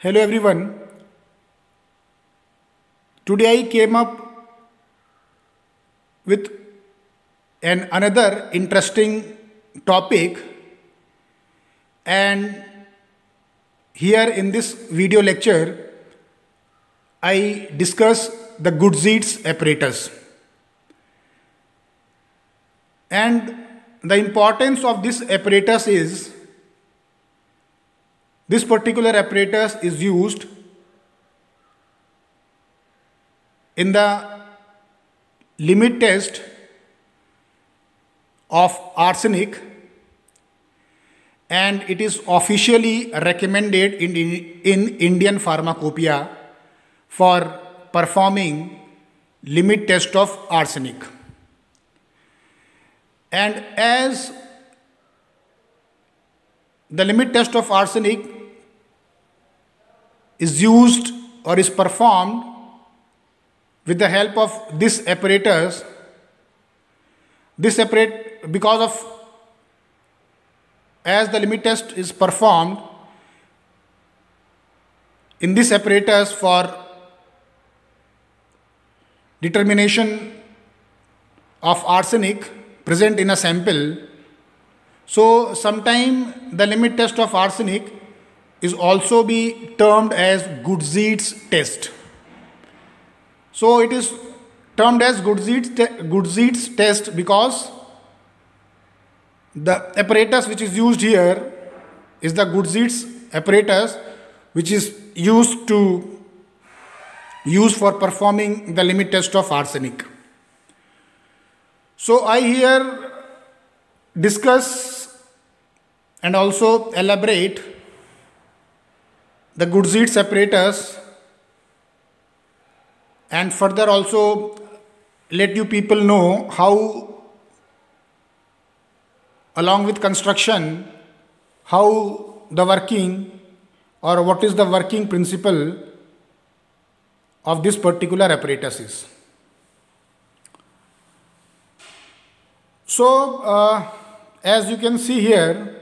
Hello everyone. Today I came up with another interesting topic, and here in this video lecture I discuss the Goodsheets apparatus and the importance of this apparatus is this particular apparatus is used in the limit test of arsenic, and it is officially recommended in Indian Pharmacopoeia for performing limit test of arsenic. And as the limit test of arsenic is used or is performed with the help of this apparatus, because of as the limit test is performed in this apparatus for determination of arsenic present in a sample, so sometime the limit test of arsenic is also be termed as Goodsheets test. So it is termed as Goodsheets test because the apparatus which is used here is the Goodsheets apparatus, which is used for performing the limit test of arsenic. So I here discuss and also elaborate the Goodsheets apparatus, and further also let you people know how, along with construction, how the working or what is the working principle of this particular apparatus is. So as you can see here,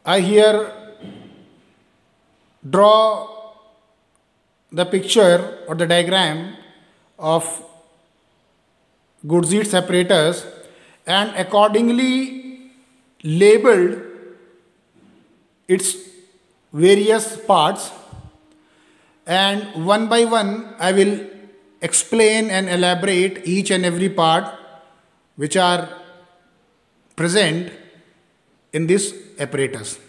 I here draw the picture or the diagram of Goodsheets apparatus and accordingly labeled its various parts, and one by one I will explain and elaborate each and every part which are present in this apparatus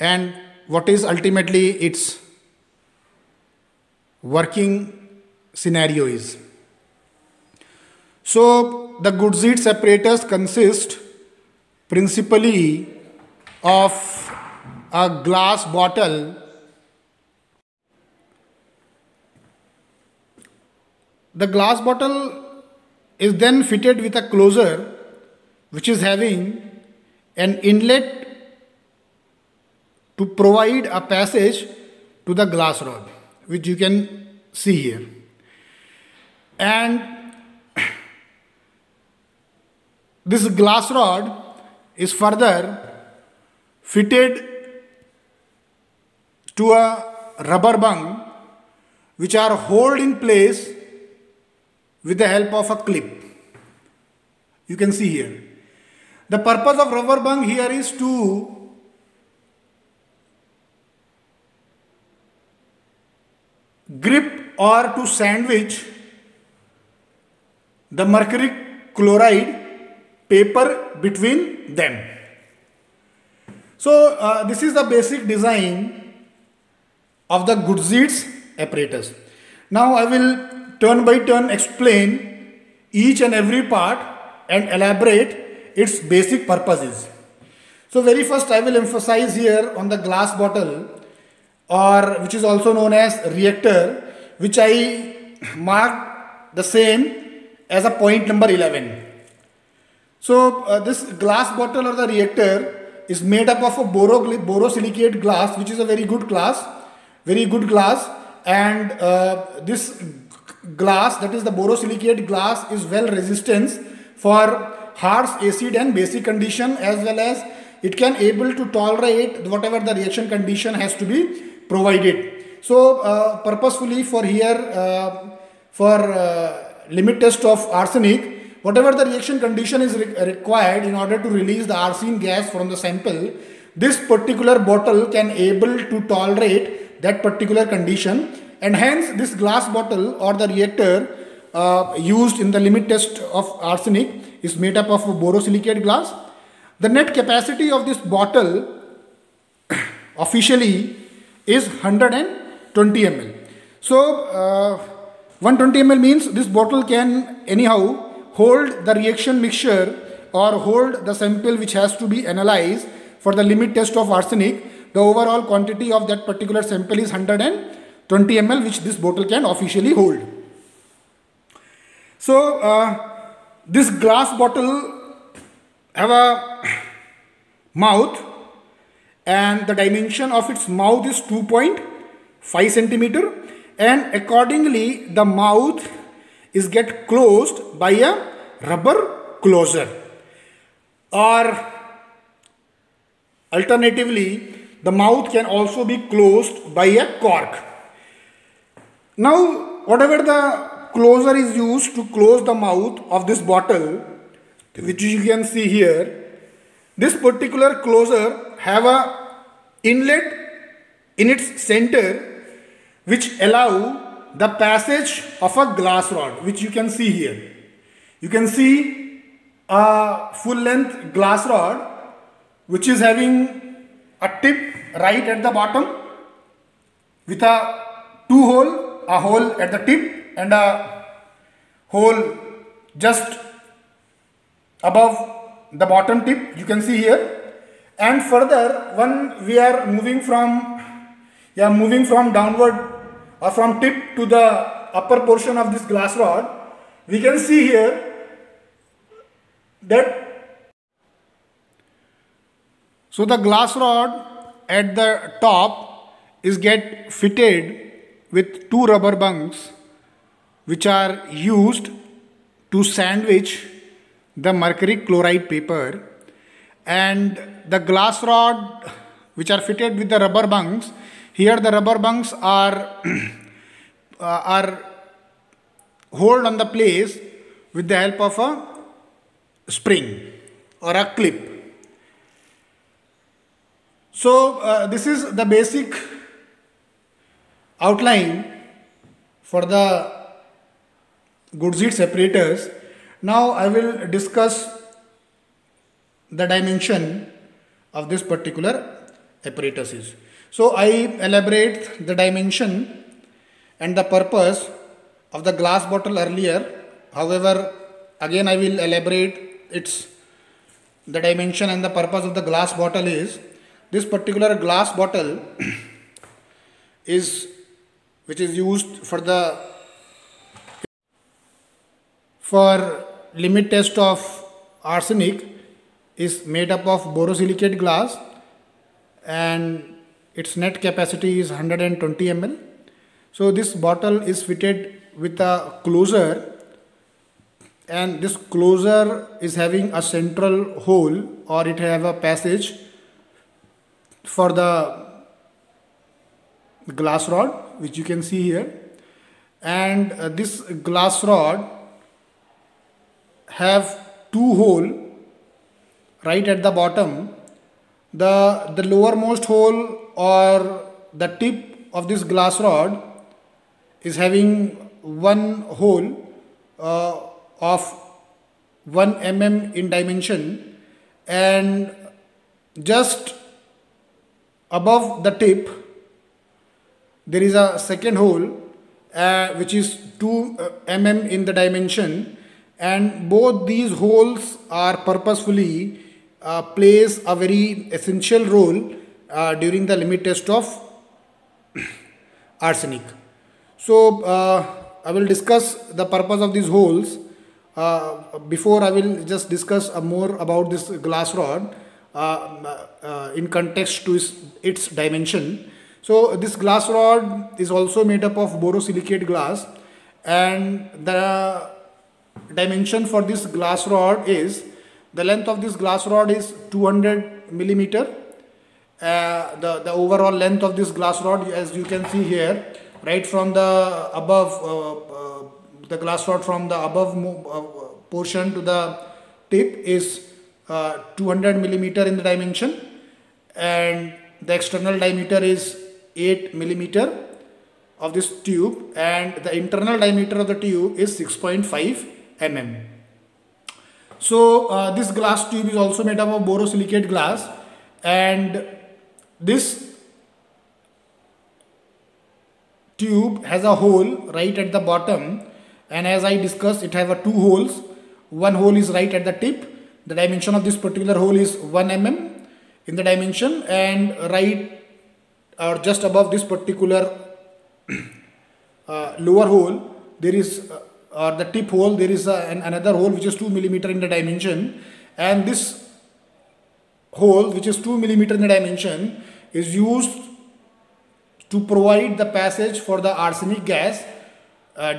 and what is ultimately its working scenario is. So the Goodsheets apparatus consists principally of a glass bottle. The glass bottle is then fitted with a closure which is having an inlet to provide a passage to the glass rod, which you can see here. And this glass rod is further fitted to a rubber bung which are held in place with the help of a clip. You can see here. The purpose of rubber bung here is to grip or to sandwich the mercury chloride paper between them. So this is the basic design of the Goodsheets apparatus. Now I will turn by turn explain each and every part and elaborate its basic purposes. So very first I will emphasize here on the glass bottle, or which is also known as reactor, which I marked the same as a point number 11. So this glass bottle or the reactor is made up of a borosilicate glass, which is a very good glass, and this glass, that is the borosilicate glass, is well resistant for harsh acid and basic condition as well as it can able to tolerate whatever the reaction condition has to be provided. So purposefully for here, for limit test of arsenic, whatever the reaction condition is required in order to release the arsine gas from the sample, this particular bottle can able to tolerate that particular condition, and hence this glass bottle or the reactor used in the limit test of arsenic is made up of borosilicate glass. The net capacity of this bottle officially is 120 ml. So 120 ml means this bottle can anyhow hold the reaction mixture or hold the sample which has to be analyzed for the limit test of arsenic. The overall quantity of that particular sample is 120 ml, which this bottle can officially hold. So this glass bottle have a mouth, and the dimension of its mouth is 2.5 centimeter, and accordingly the mouth is get closed by a rubber closer, or alternatively the mouth can also be closed by a cork. Now whatever the closer is used to close the mouth of this bottle, which you can see here, this particular closer have a inlet in its center which allow the passage of a glass rod, which you can see here. You can see a full length glass rod which is having a tip right at the bottom with a hole at the tip and a hole just above the bottom tip, you can see here. And further, when we are moving from downward or from tip to the upper portion of this glass rod, we can see here that so the glass rod at the top is get fitted with two rubber bungs which are used to sandwich the mercury chloride paper, and the glass rod which are fitted with the rubber bungs, here the rubber bungs are hold on the place with the help of a spring or a clip. So this is the basic outline for the goods heat separators. Now I will discuss the dimension of this particular apparatus. So I elaborate the dimension and the purpose of the glass bottle earlier. However, again I will elaborate the dimension and the purpose of the glass bottle is this particular glass bottle which is used for limit test of arsenic is made up of borosilicate glass, and its net capacity is 120 ml. So this bottle is fitted with a closer, and this closer is having a central hole, or it have a passage for the glass rod, which you can see here. And this glass rod have two holes right at the bottom. The lowermost hole or the tip of this glass rod is having one hole of 1 mm in dimension, and just above the tip there is a second hole which is 2 mm in the dimension, and both these holes are purposefully plays a very essential role during the limit test of arsenic. So I will discuss the purpose of these holes. Before I will just discuss more about this glass rod in context to its dimension. So this glass rod is also made up of borosilicate glass, and the dimension for this glass rod is, the length of this glass rod is 200 millimeter. The overall length of this glass rod, as you can see here, right from the above, the glass rod from the above portion to the tip is 200 millimeter in the dimension, and the external diameter is 8 millimeter of this tube, and the internal diameter of the tube is 6.5 mm. So this glass tube is also made up of borosilicate glass, and this tube has a hole right at the bottom, and as I discussed, it has two holes. One hole is right at the tip. The dimension of this particular hole is 1 mm in the dimension, and right or just above this particular lower hole there is or the tip hole, there is another hole which is 2 millimeter in the dimension, and this hole which is 2 millimeter in the dimension is used to provide the passage for the arsenic gas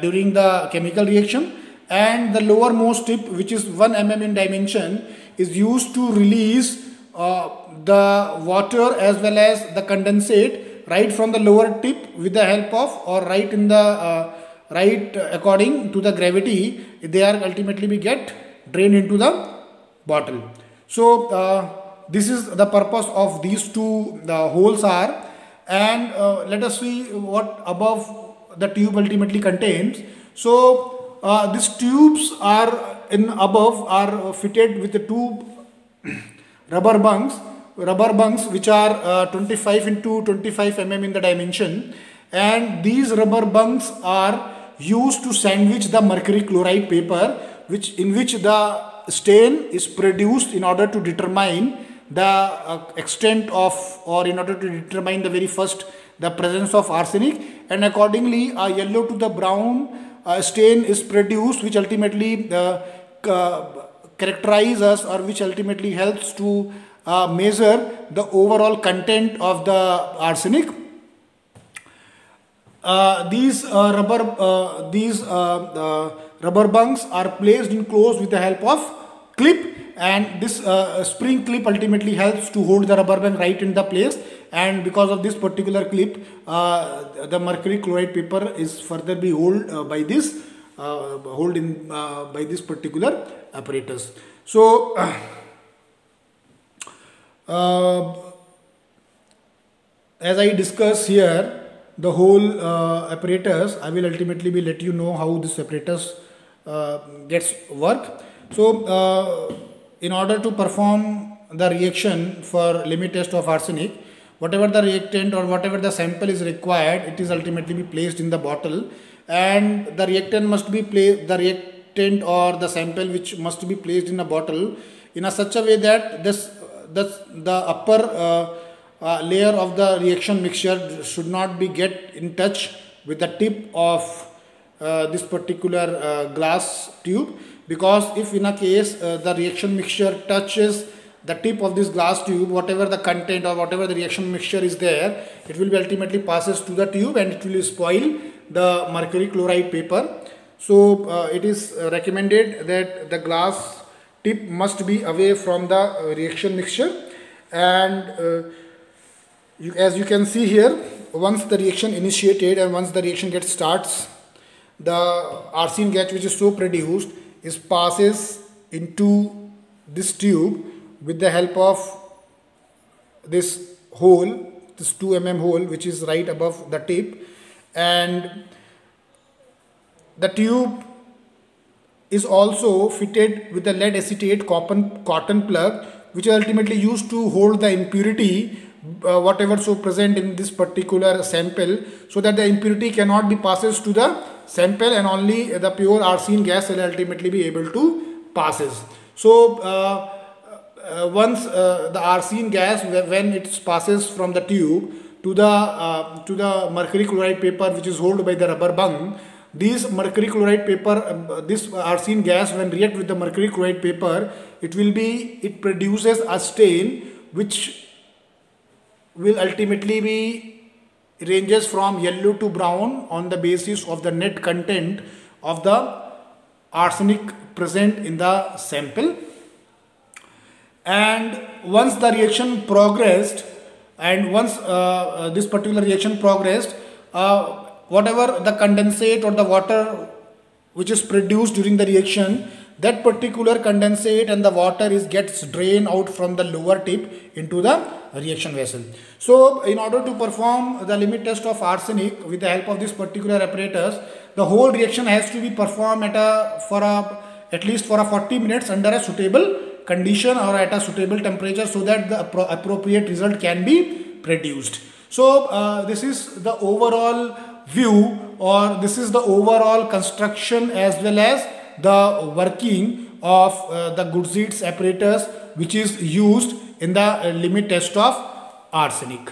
during the chemical reaction, and the lowermost tip, which is 1 mm in dimension, is used to release the water as well as the condensate right from the lower tip with the help of, or right in the right according to the gravity, they are ultimately be get drained into the bottle. So this is the purpose of these two holes are, and let us see what above the tube ultimately contains. So these tubes are above are fitted with the two rubber bungs which are 25 into 25 mm in the dimension, and these rubber bungs are used to sandwich the mercury chloride paper, in which the stain is produced in order to determine the extent of, or in order to determine the very first the presence of arsenic, and accordingly a yellow to the brown stain is produced, which ultimately characterizes, or which ultimately helps to measure the overall content of the arsenic. These rubber bungs are placed in close with the help of clip, and this spring clip ultimately helps to hold the rubber band right in the place, and because of this particular clip the mercury chloride paper is further be held by this by this particular apparatus. So as I discuss here the whole apparatus, I will ultimately be let you know how this apparatus gets work. So in order to perform the reaction for limit test of arsenic, whatever the reactant or whatever the sample is required, it is ultimately be placed in the bottle, and the reactant must be placed, the reactant or the sample which must be placed in a bottle in a such a way that the upper layer of the reaction mixture should not be get in touch with the tip of this particular glass tube, because if in a case the reaction mixture touches the tip of this glass tube, whatever the content or whatever the reaction mixture is there, it will be ultimately passes to the tube and it will spoil the mercury chloride paper. So it is recommended that the glass tip must be away from the reaction mixture, and as you can see here, once the reaction initiated and once the reaction gets starts, the arsine gas which is so produced is passes into this tube with the help of this hole, this 2 mm hole which is right above the tip, and the tube is also fitted with a lead acetate cotton plug, which is ultimately used to hold the impurity whatever so present in this particular sample, so that the impurity cannot be passes to the sample and only the pure arsine gas will ultimately be able to passes. So once the arsine gas, when it passes from the tube to the mercury chloride paper which is held by the rubber bung, this mercury chloride paper, this arsine gas when react with the mercury chloride paper, it produces a stain which will ultimately be ranges from yellow to brown on the basis of the net content of the arsenic present in the sample. and once the reaction progressed, and once this particular reaction progressed, whatever the condensate or the water which is produced during the reaction, that particular condensate and the water gets drained out from the lower tip into the reaction vessel. So in order to perform the limit test of arsenic with the help of this particular apparatus, the whole reaction has to be performed at least for 40 minutes under a suitable condition or at a suitable temperature, so that the appropriate result can be produced. So this is the overall view, or this is the overall construction as well as the working of the Gutzit's apparatus which is used in the limit test of arsenic.